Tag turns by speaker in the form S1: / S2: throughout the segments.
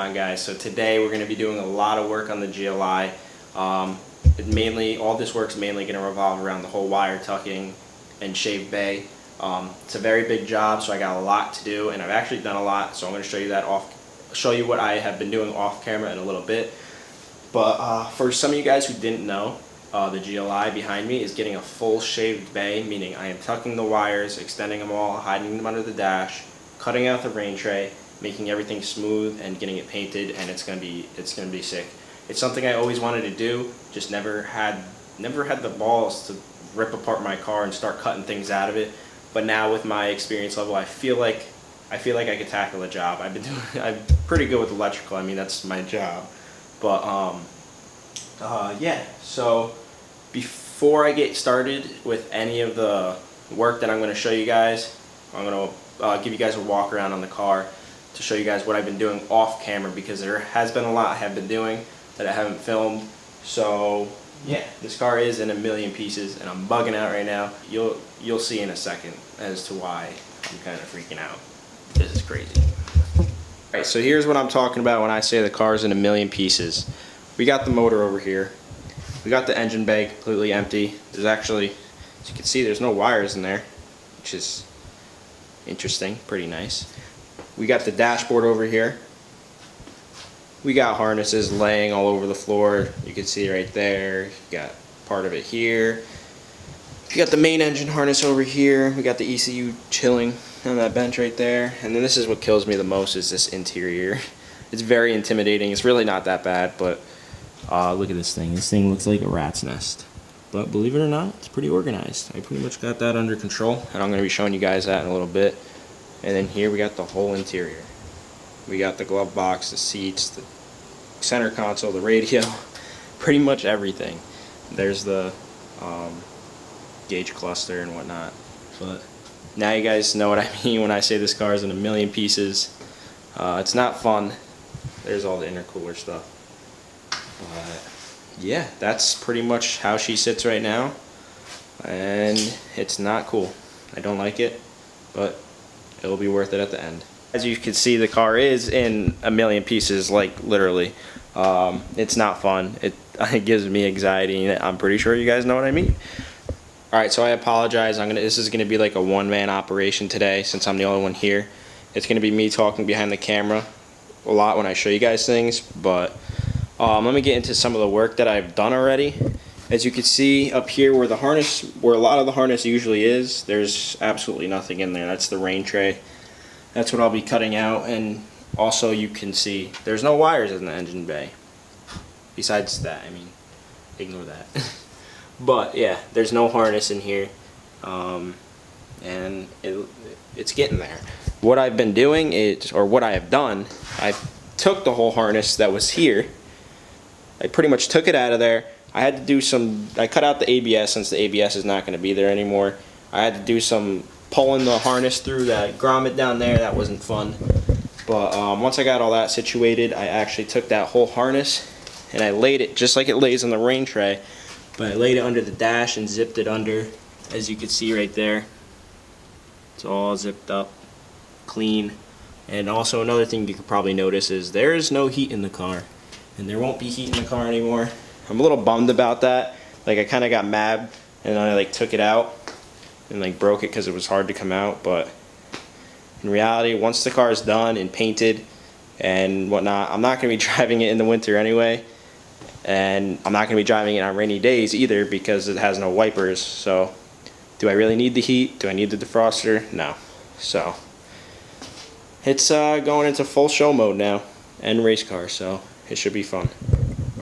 S1: on, guys? So today we're going to be doing a lot of work on the GLI. All this work's mainly going to revolve around the whole wire tucking and shaved bay. It's a very big job, so I got a lot to do, and I've actually done a lot. So I'm going to show you what I have been doing off camera in a little bit. But for some of you guys who didn't know, the GLI behind me is getting a full shaved bay, meaning I am tucking the wires, extending them all, hiding them under the dash, cutting out the rain tray, making everything smooth and getting it painted, and it's gonna be sick. It's something I always wanted to do, just never had the balls to rip apart my car and start cutting things out of it. But now with my experience level, I feel like I could tackle the job. I'm pretty good with electrical. I mean, that's my job. But yeah. So before I get started with any of the work that I'm going to show you guys, I'm going to give you guys a walk around on the car to show you guys what I've been doing off camera, because there has been a lot I have been doing that I haven't filmed. So yeah, this car is in a million pieces and I'm bugging out right now. You'll see in a second as to why I'm kind of freaking out. This is crazy. Alright, so here's what I'm talking about when I say the car's in a million pieces. We got the motor over here. We got the engine bay completely empty. There's actually, as you can see, there's no wires in there, which is interesting, pretty nice. We got the dashboard over here. We got harnesses laying all over the floor. You can see right there. You got part of it here. You got the main engine harness over here. We got the ECU chilling on that bench right there. And then this is what kills me the most, is this interior. It's very intimidating. It's really not that bad, but look at this thing. This thing looks like a rat's nest. But believe it or not, it's pretty organized. I pretty much got that under control, and I'm going to be showing you guys that in a little bit. And then here we got the whole interior. We got the glove box, the seats, the center console, the radio, pretty much everything. There's the gauge cluster and whatnot. But now you guys know what I mean when I say this car is in a million pieces. It's not fun. There's all the intercooler stuff. But yeah, that's pretty much how she sits right now, and it's not cool. I don't like it, but it'll be worth it at the end. As you can see, the car is in a million pieces, like literally. It's not fun. It gives me anxiety, and I'm pretty sure you guys know what I mean. Alright, so I apologize. This is gonna be like a one-man operation today, since I'm the only one here. It's gonna be me talking behind the camera a lot when I show you guys things, but let me get into some of the work that I've done already. As you can see up here where a lot of the harness usually is, there's absolutely nothing in there. That's the rain tray. That's what I'll be cutting out, and also you can see there's no wires in the engine bay. Besides that, I mean, ignore that. But yeah, there's no harness in here, and it's getting there. What I've been doing is, or what I have done, I took the whole harness that was here. I pretty much took it out of there. I had to do I cut out the ABS, since the ABS is not going to be there anymore. I had to do some pulling the harness through that grommet down there. That wasn't fun. But once I got all that situated, I actually took that whole harness and I laid it just like it lays on the rain tray. But I laid it under the dash and zipped it under, as you can see right there. It's all zipped up, clean. And also another thing you could probably notice is there is no heat in the car. And there won't be heat in the car anymore. I'm a little bummed about that. Like, I kind of got mad and I took it out and broke it because it was hard to come out. But in reality, once the car is done and painted and whatnot, I'm not going to be driving it in the winter anyway. And I'm not going to be driving it on rainy days either, because it has no wipers. So do I really need the heat? Do I need the defroster? No. So it's going into full show mode now, and race car, so it should be fun.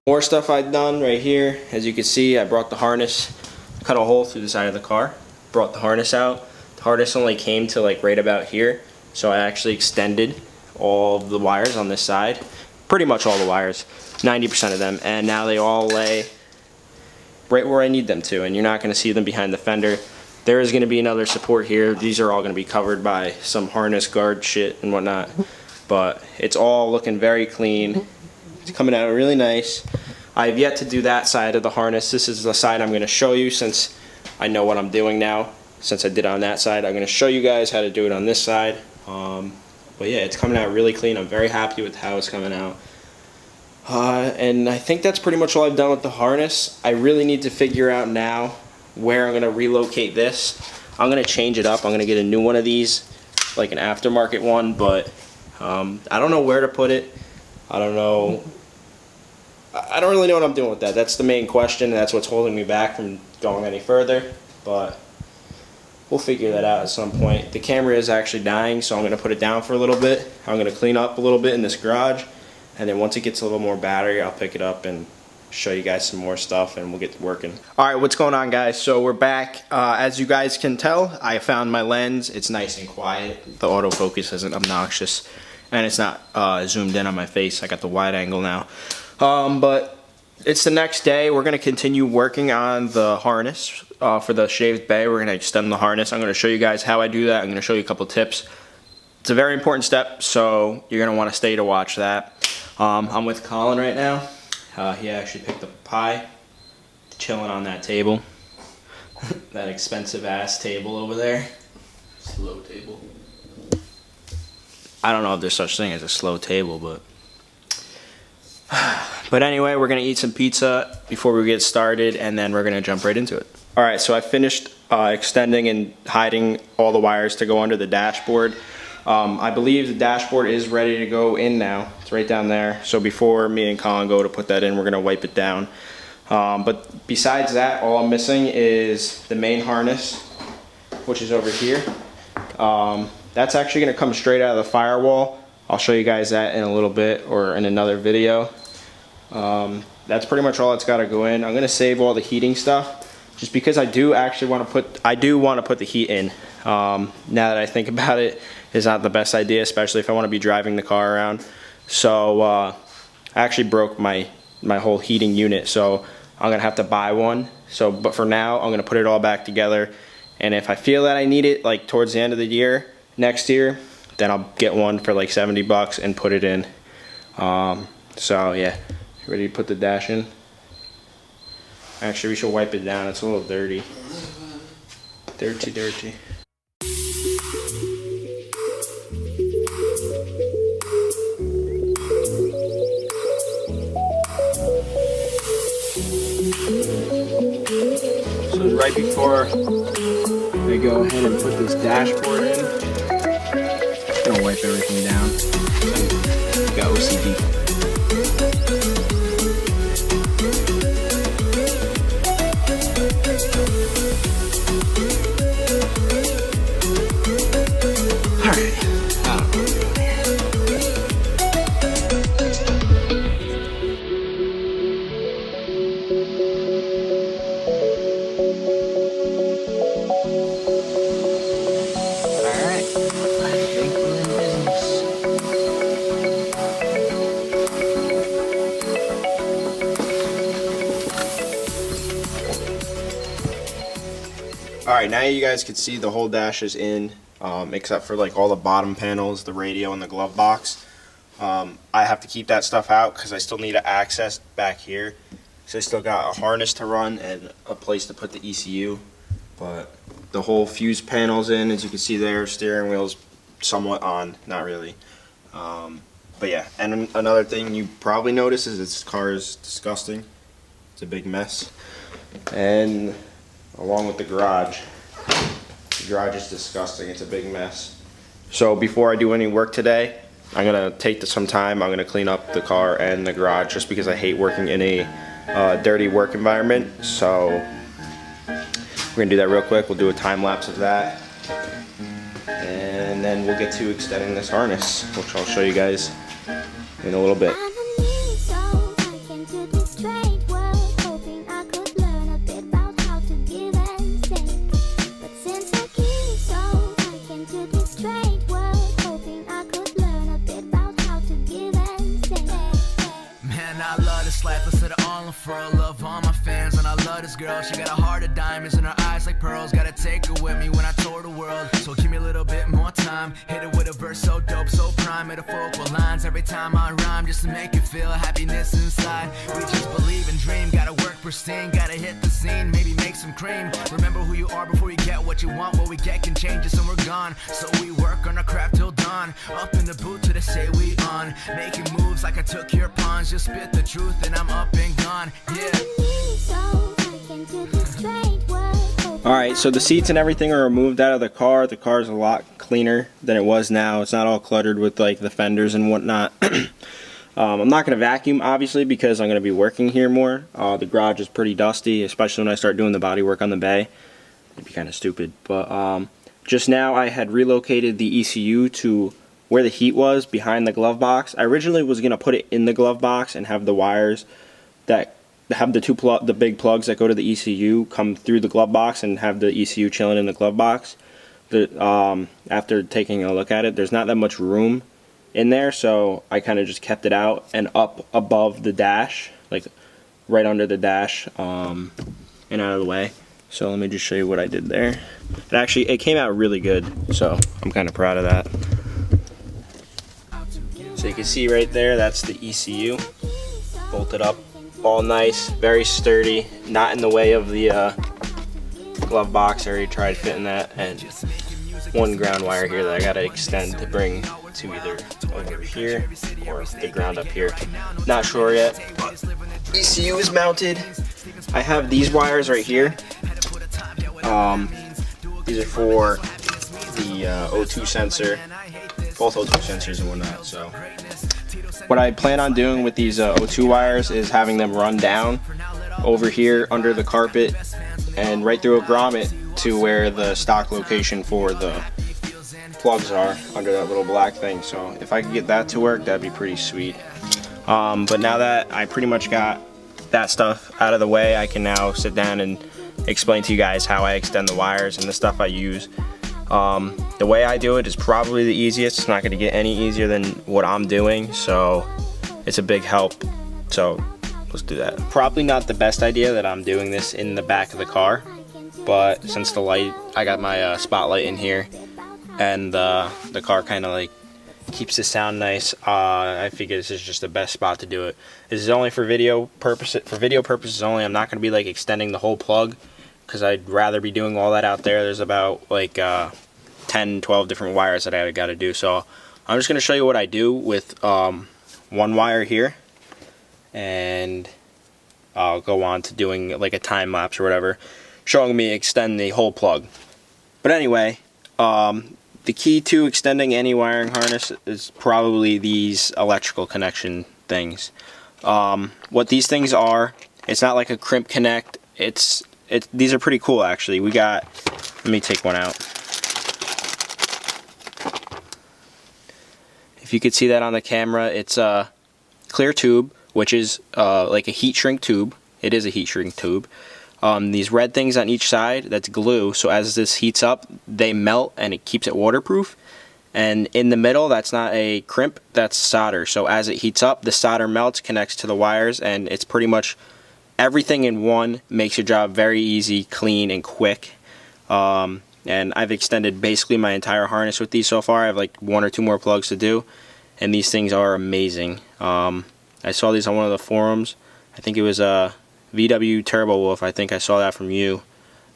S1: More stuff I've done right here. As you can see, I brought the harness, cut a hole through the side of the car, brought the harness out. The harness only came to right about here, so I actually extended all of the wires on this side, pretty much all the wires, 90% of them, and now they all lay right where I need them to, and you're not going to see them behind the fender. There is going to be another support here. These are all going to be covered by some harness guard shit and whatnot, but it's all looking very clean. It's coming out really nice. I've yet to do that side of the harness. This is the side I'm going to show you, since I know what I'm doing now. Since I did it on that side, I'm going to show you guys how to do it on this side. But yeah, it's coming out really clean. I'm very happy with how it's coming out. And I think that's pretty much all I've done with the harness. I really need to figure out now where I'm going to relocate this. I'm going to change it up. I'm going to get a new one of these, like an aftermarket one, but I don't know where to put it. I don't know. I don't really know what I'm doing with that. That's the main question, and that's what's holding me back from going any further, but we'll figure that out at some point. The camera is actually dying, so I'm going to put it down for a little bit. I'm going to clean up a little bit in this garage, and then once it gets a little more battery, I'll pick it up and show you guys some more stuff, and we'll get to working. Alright, what's going on, guys? So we're back. As you guys can tell, I found my lens. It's nice and quiet. The autofocus isn't obnoxious, and it's not zoomed in on my face. I got the wide angle now. But it's the next day. We're going to continue working on the harness for the shaved bay. We're going to extend the harness. I'm going to show you guys how I do that. I'm going to show you a couple tips. It's a very important step, so you're going to want to stay to watch that. I'm with Colin right now. He actually picked up a pie, chilling on that table. That expensive ass table over there. Slow table. I don't know if there's such thing as a slow table, but anyway, we're gonna eat some pizza before we get started, and then we're gonna jump right into it. All right, so I finished extending and hiding all the wires to go under the dashboard. I believe the dashboard is ready to go in now. It's right down there. So before me and Colin go to put that in, we're gonna wipe it down. But besides that, all I'm missing is the main harness, which is over here. That's actually gonna come straight out of the firewall. I'll show you guys that in a little bit or in another video. That's pretty much all that's got to go in. I'm gonna save all the heating stuff just because I do actually want to put the heat in. Now that I think about it, is not the best idea, especially if I want to be driving the car around. So I actually broke my whole heating unit, so I'm gonna have to buy one. So, but for now, I'm gonna put it all back together, and if I feel that I need it, like towards the end of the year, next year, then I'll get one for like 70 bucks and put it in. So yeah, ready to put the dash in? Actually, we should wipe it down. It's a little dirty. Dirty. So right before I go ahead and put this dashboard in, just gonna wipe everything down. Got OCD. Alright, now you guys can see the whole dash is in, except for like all the bottom panels, the radio, and the glove box. I have to keep that stuff out because I still need to access back here. So I still got a harness to run and a place to put the ECU. But the whole fuse panel's in, as you can see there. Steering wheel's somewhat on, not really. But yeah, and another thing you probably notice is this car is disgusting. It's a big mess. And along with the garage is disgusting. It's a big mess. So before I do any work today, I'm gonna take some time. I'm gonna clean up the car and the garage just because I hate working in a dirty work environment. So we're gonna do that real quick. We'll do a time lapse of that, and then we'll get to extending this harness, which I'll show you guys in a little bit.
S2: For a love all my fans, and I love this girl. She got a heart of diamonds and her eyes like pearls. Gotta take her with me when I tour the world. So give me a little bit more time. Hit it with a verse so dope, so prime. Metaphorical lines every time I rhyme, just to make you feel happiness inside. We just believe and dream. Gotta work, pristine. Gotta hit the scene, maybe make some cream. Remember who you are before you get what you want. What we get can change us and we're gone. So we work on our craft till dawn. Up in the booth till they say we on. Making moves like I took your pawns. Just spit the truth and I'm up and gone. Yeah.
S1: Alright, so the seats and everything are removed out of the car. The car's a lot cleaner than it was now. It's not all cluttered with like the fenders and whatnot. I'm not going to vacuum, obviously, because I'm going to be working here more. The garage is pretty dusty, especially when I start doing the body work on the bay. It'd be kind of stupid. But just now I had relocated the ECU to where the heat was, behind the glove box. I originally was going to put it in the glove box and have the wires that have the big plugs that go to the ECU come through the glove box and have the ECU chilling in the glove box. After taking a look at it, there's not that much room in there, so I kind of just kept it out and up above the dash, like right under the dash, and out of the way. So let me just show you what I did there. It came out really good, so I'm kind of proud of that. So you can see right there, that's the ECU bolted up, all nice, very sturdy, not in the way of the glove box. I already tried fitting that, and one ground wire here that I gotta extend to bring to either over here or the ground up here. Not sure yet. ECU is mounted. I have these wires right here. These are for the O2 sensor, both O2 sensors and whatnot. So what I plan on doing with these O2 wires is having them run down over here under the carpet and right through a grommet to where the stock location for the plugs are, under that little black thing. So if I could get that to work, that'd be pretty sweet. But now that I pretty much got that stuff out of the way, I can now sit down and explain to you guys how I extend the wires and the stuff I use. The way I do it is probably the easiest. It's not going to get any easier than what I'm doing, so it's a big help. So let's do that. Probably not the best idea that I'm doing this in the back of the car, but since the light, I got my spotlight in here, and the car kind of like keeps the sound nice. I figure this is just the best spot to do it. This is only for video purposes. For video purposes only. I'm not going to be like extending the whole plug, because I'd rather be doing all that out there. There's about like 10, 12 different wires that I got to do. So I'm just going to show you what I do with one wire here, and I'll go on to doing like a time lapse or whatever, showing me extend the whole plug. But anyway, the key to extending any wiring harness is probably these electrical connection things. What these things are, it's not like a crimp connect. These are pretty cool actually. Let me take one out. If you could see that on the camera, it's a clear tube, which is like a heat shrink tube. It is a heat shrink tube. These red things on each side, that's glue, so as this heats up, they melt and it keeps it waterproof. And in the middle, that's not a crimp, that's solder. So as it heats up, the solder melts, connects to the wires, and it's pretty much everything in one. Makes your job very easy, clean, and quick. And I've extended basically my entire harness with these so far. I have like 1 or 2 more plugs to do, and these things are amazing. I saw these on one of the forums. I think it was VW Turbo Wolf. I think I saw that from you.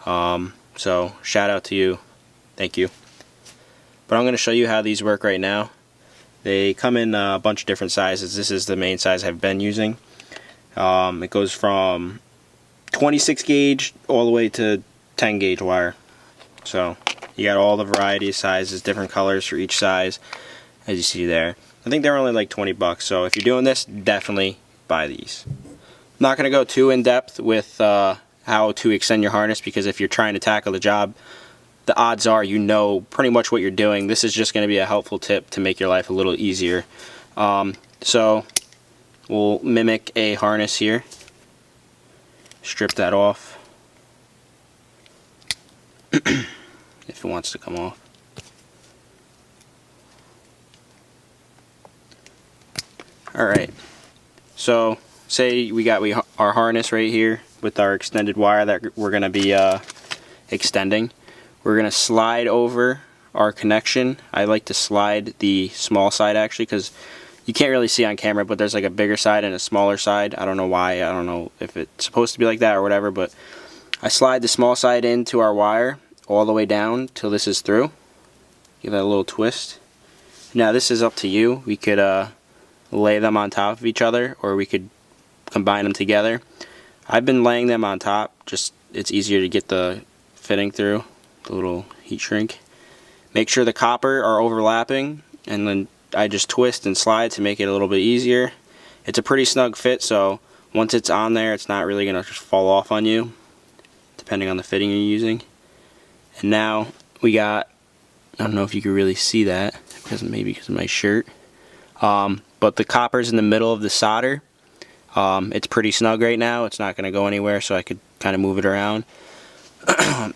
S1: So shout out to you. Thank you. But I'm going to show you how these work right now. They come in a bunch of different sizes. This is the main size I've been using. It goes from 26 gauge all the way to 10 gauge wire. So you got all the variety of sizes, different colors for each size, as you see there. I think they're only like 20 bucks. So if you're doing this, definitely buy these. I'm not going to go too in depth with how to extend your harness, because if you're trying to tackle the job, the odds are you know pretty much what you're doing. This is just going to be a helpful tip to make your life a little easier. So we'll mimic a harness here. Strip that off if it wants to come off. Alright, so say we got our harness right here with our extended wire that we're going to be extending. We're going to slide over our connection. I like to slide the small side actually, because you can't really see on camera, but there's like a bigger side and a smaller side. I don't know why. I don't know if it's supposed to be like that or whatever, but I slide the small side into our wire all the way down till this is through. Give that a little twist. Now this is up to you. We could lay them on top of each other, or we could combine them together. I've been laying them on top, just it's easier to get the fitting through, the little heat shrink. Make sure the copper are overlapping, and then I just twist and slide to make it a little bit easier. It's a pretty snug fit, so once it's on there, it's not really going to just fall off on you, depending on the fitting you're using. And now we got, I don't know if you can really see that, maybe because of my shirt, but the copper's in the middle of the solder. It's pretty snug right now. It's not going to go anywhere, so I could kind of move it around.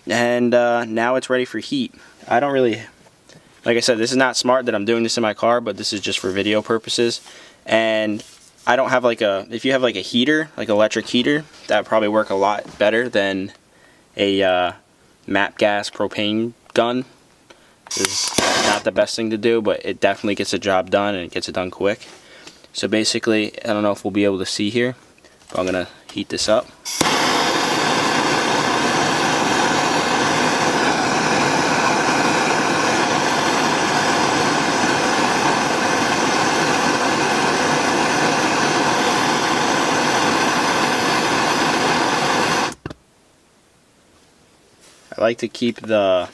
S1: And now it's ready for heat. I don't really, like I said, this is not smart that I'm doing this in my car, but this is just for video purposes. And I don't have like a, if you have like a heater, like electric heater, that would probably work a lot better than a MAP gas propane gun. Is not the best thing to do, but it definitely gets the job done, and it gets it done quick. So basically, I don't know if we'll be able to see here, but I'm going to heat this up. I like to keep the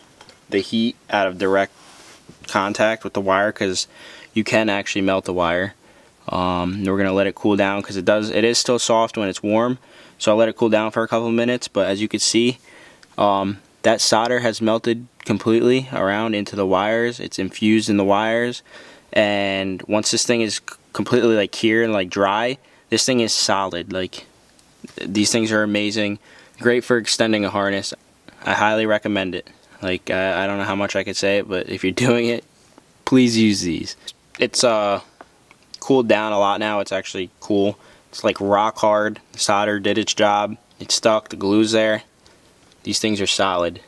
S1: heat out of direct contact with the wire, because you can actually melt the wire. We're going to let it cool down, because it is still soft when it's warm, so I'll let it cool down for a couple of minutes. But as you can see, that solder has melted completely around into the wires. It's infused in the wires, and once this thing is completely like clear and like dry, this thing is solid. Like, these things are amazing, great for extending a harness. I highly recommend it. Like, I don't know how much I could say it, but if you're doing it, please use these. It's cooled down a lot now. It's actually cool. It's like rock hard. The solder did its job. It's stuck. The glue's there. These things are solid.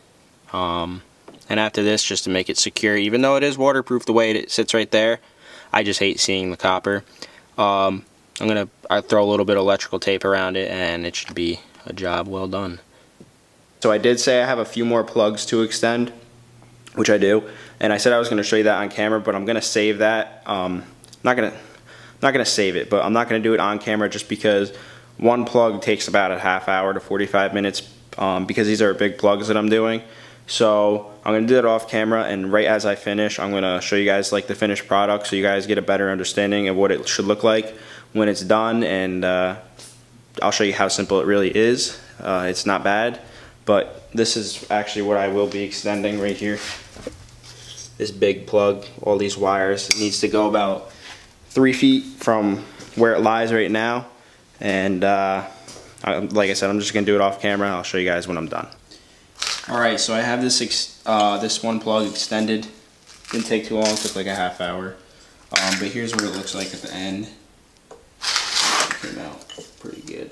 S1: And after this, just to make it secure, even though it is waterproof the way it sits right there, I just hate seeing the copper. I throw a little bit of electrical tape around it, and it should be a job well done. So I did say I have a few more plugs to extend, which I do, and I said I was going to show you that on camera, but I'm going to save that. Not going to save it, but I'm not going to do it on camera, just because one plug takes about a half hour to 45 minutes, because these are big plugs that I'm doing. So I'm going to do that off camera, and right as I finish, I'm going to show you guys like the finished product, so you guys get a better understanding of what it should look like when it's done, and I'll show you how simple it really is. It's not bad. But this is actually what I will be extending right here. This big plug, all these wires, it needs to go about 3 feet from where it lies right now. And like I said, I'm just going to do it off camera. I'll show you guys when I'm done. Alright, so I have this this one plug extended. Didn't take too long, it took like a half hour. But here's what it looks like at the end. It came out pretty good.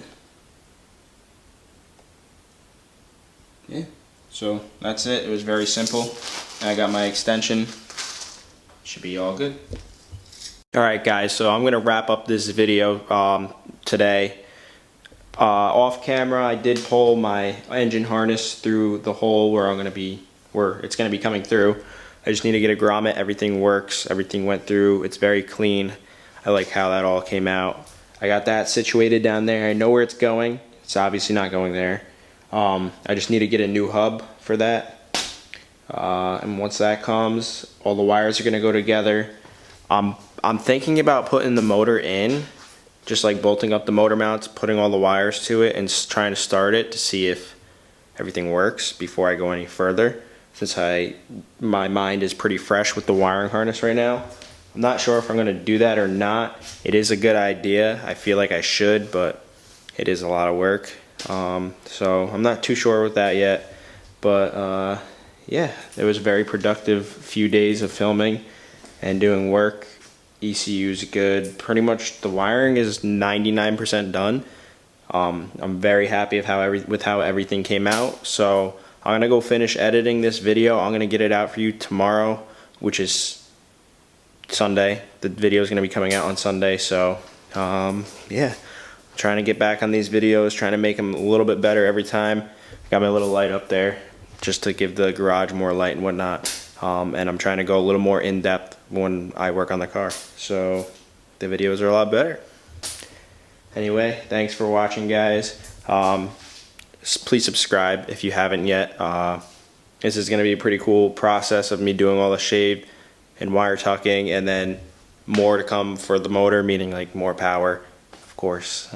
S1: Yeah, so that's it. It was very simple. I got my extension. Should be all good. Alright guys, so I'm going to wrap up this video today. Off camera, I did pull my engine harness through the hole where it's going to be coming through. I just need to get a grommet. Everything works. Everything went through. It's very clean. I like how that all came out. I got that situated down there. I know where it's going. It's obviously not going there. I just need to get a new hub for that, and once that comes, all the wires are going to go together. I'm thinking about putting the motor in, just like bolting up the motor mounts, putting all the wires to it, and trying to start it to see if everything works before I go any further, since my mind is pretty fresh with the wiring harness right now. I'm not sure if I'm going to do that or not. It is a good idea. I feel like I should, but it is a lot of work. So I'm not too sure with that yet, but yeah, it was a very productive few days of filming and doing work. ECU is good. Pretty much the wiring is 99% done. I'm very happy with how everything came out. So I'm gonna go finish editing this video. I'm gonna get it out for you tomorrow, which is Sunday. The video is going to be coming out on Sunday, so yeah, trying to get back on these videos, trying to make them a little bit better every time. Got my little light up there just to give the garage more light and whatnot, and I'm trying to go a little more in depth when I work on the car, so the videos are a lot better. Anyway, thanks for watching, guys. Please subscribe if you haven't yet. This is going to be a pretty cool process of me doing all the shave and wire tucking, and then more to come for the motor, meaning like more power, of course.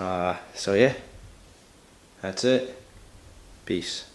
S1: So yeah, that's it. Peace.